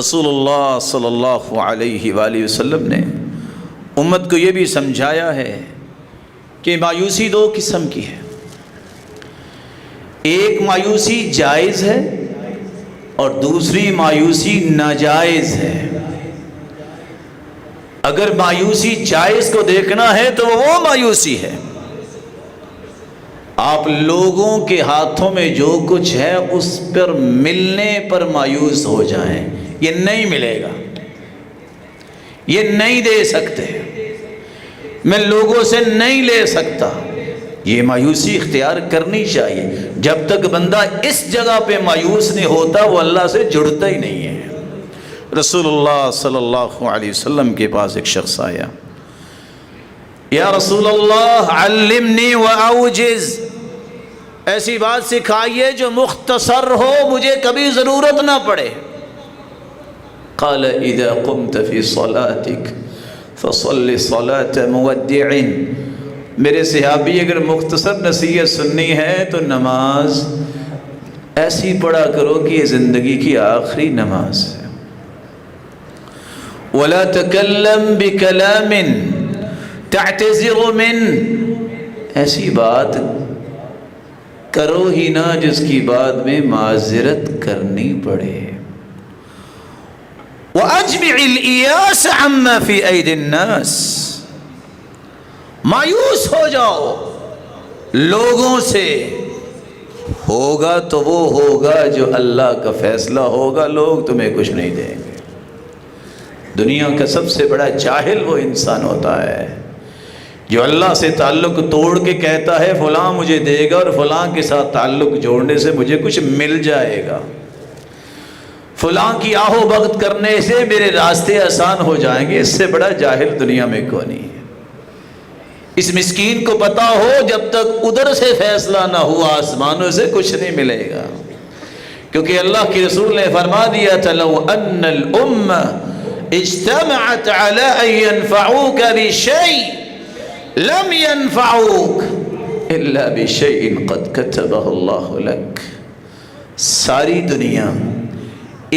رسول اللہ صلی اللہ علیہ وآلہ وسلم نے امت کو یہ بھی سمجھایا ہے کہ مایوسی دو قسم کی ہے. ایک مایوسی جائز ہے اور دوسری مایوسی ناجائز ہے. اگر مایوسی جائز کو دیکھنا ہے تو وہ مایوسی ہے آپ لوگوں کے ہاتھوں میں جو کچھ ہے اس پر ملنے پر مایوس ہو جائیں. یہ نہیں ملے گا، یہ نہیں دے سکتے، میں لوگوں سے نہیں لے سکتا. یہ مایوسی اختیار کرنی چاہیے. جب تک بندہ اس جگہ پہ مایوس نہیں ہوتا وہ اللہ سے جڑتا ہی نہیں ہے. رسول اللہ صلی اللہ علیہ وسلم کے پاس ایک شخص آیا، یا رسول اللہ علمنی واوجز، ایسی بات سکھائیے جو مختصر ہو، مجھے کبھی ضرورت نہ پڑے. قال اذا قمت في صلاتك فصل صلاة مودع. میرے صحابی اگر مختصر نصیحت سننی ہے تو نماز ایسی پڑھا کرو کہ یہ زندگی کی آخری نماز ہے. ولا تکلم بکلام تعتذر من، ایسی بات کرو ہی نہ جس کی بعد میں معذرت کرنی پڑے. وَأَجْمِعِ الْإِيَاسَ عَمَّا فِي أَيْدِ النَّاسِ، مایوس ہو جاؤ لوگوں سے، ہوگا تو وہ ہوگا جو اللہ کا فیصلہ ہوگا، لوگ تمہیں کچھ نہیں دیں گے. دنیا کا سب سے بڑا جاہل وہ انسان ہوتا ہے جو اللہ سے تعلق توڑ کے کہتا ہے فلاں مجھے دے گا اور فلاں کے ساتھ تعلق جوڑنے سے مجھے کچھ مل جائے گا، فلاں کی آہو بغت کرنے سے میرے راستے آسان ہو جائیں گے. اس سے بڑا جاہل دنیا میں کوئی نہیں ہے. اس مسکین کو پتا ہو جب تک ادھر سے فیصلہ نہ ہوا آسمانوں سے کچھ نہیں ملے گا، کیونکہ اللہ کے رسول نے فرما دیا تھا لو ان الامہ اجتمعت على ان ينفعوك بشيء لم ينفعوك الا بشيء قد كتبه الله لك. ساری دنیا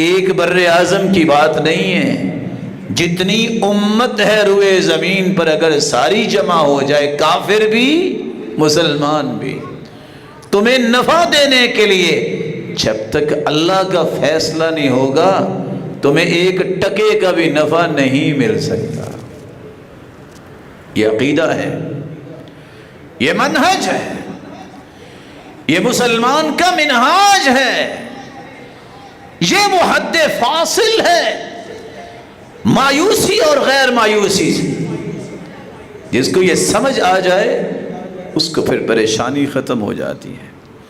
ایک بر اعظم کی بات نہیں ہے، جتنی امت ہے روئے زمین پر اگر ساری جمع ہو جائے، کافر بھی مسلمان بھی، تمہیں نفع دینے کے لیے جب تک اللہ کا فیصلہ نہیں ہوگا تمہیں ایک ٹکے کا بھی نفع نہیں مل سکتا. یہ عقیدہ ہے، یہ منہج ہے، یہ مسلمان کا منہاج ہے، یہ وہ حد فاصل ہے مایوسی اور غیر مایوسی سے. جس کو یہ سمجھ آ جائے اس کو پھر پریشانی ختم ہو جاتی ہے.